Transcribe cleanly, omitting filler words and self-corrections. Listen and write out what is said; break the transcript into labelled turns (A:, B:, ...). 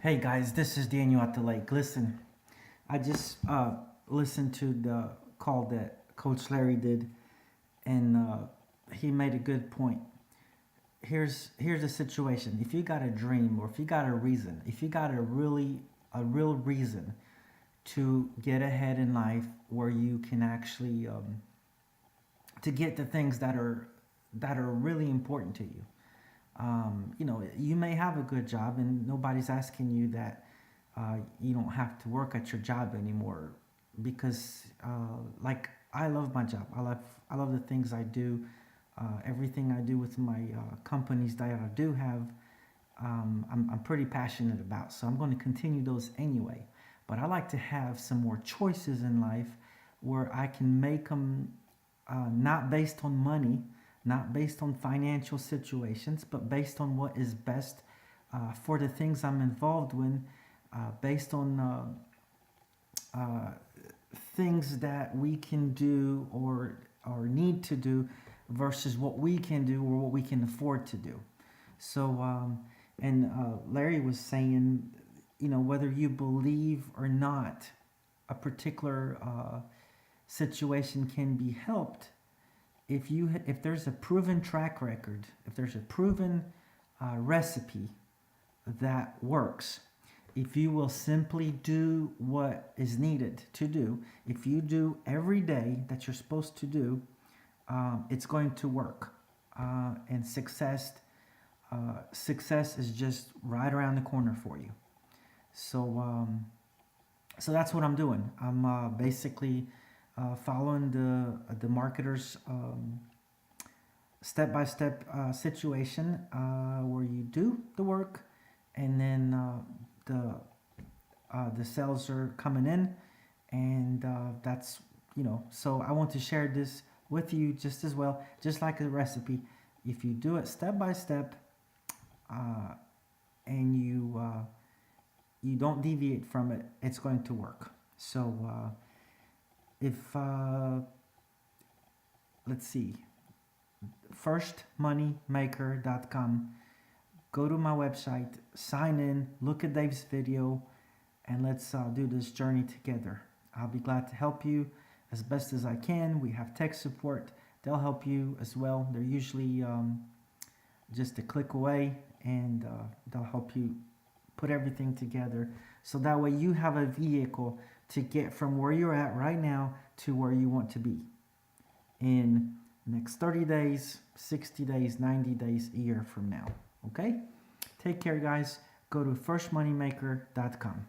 A: Hey guys, this is Daniel at the lake. Listen, I just listened to the call that Coach Larry did, and he made a good point. Here's the situation. If you got a dream, or if you got a reason, if you got a real reason to get ahead in life, where you can actually to get the things that are really important to you. You may have a good job, and nobody's asking you that you don't have to work at your job anymore, because like I love my job. I love the things I do. Everything I do with my companies that I do have, I'm pretty passionate about. So I'm going to continue those anyway. But I like to have some more choices in life where I can make them not based on money, not based on financial situations, but based on what is best for the things I'm involved in, based on uh, things that we can do or need to do versus what we can do or what we can afford to do. So, and Larry was saying, whether you believe or not, a particular situation can be helped if there's a proven track record, if there's a proven recipe that works, if you will simply do what is needed to do, if you do every day that you're supposed to do, it's going to work. And success is just right around the corner for you. So that's what I'm doing. I'm basically following the marketer's step-by-step situation, where you do the work, and then the sales are coming in, and that's So I want to share this with you just as well, just like a recipe. If you do it step by step, and you don't deviate from it, it's going to work. So if let's see, firstmoneymaker.com. Go to my website, sign in, look at Dave's video, and let's do this journey together. I'll be glad to help you as best as I can. We have tech support. They'll help you as well. They're usually just a click away, and they'll help you put everything together, so that way you have a vehicle to get from where you're at right now to where you want to be in the next 30 days, 60 days, 90 days, a year from now. Okay? Take care, guys. Go to firstmoneymaker.com.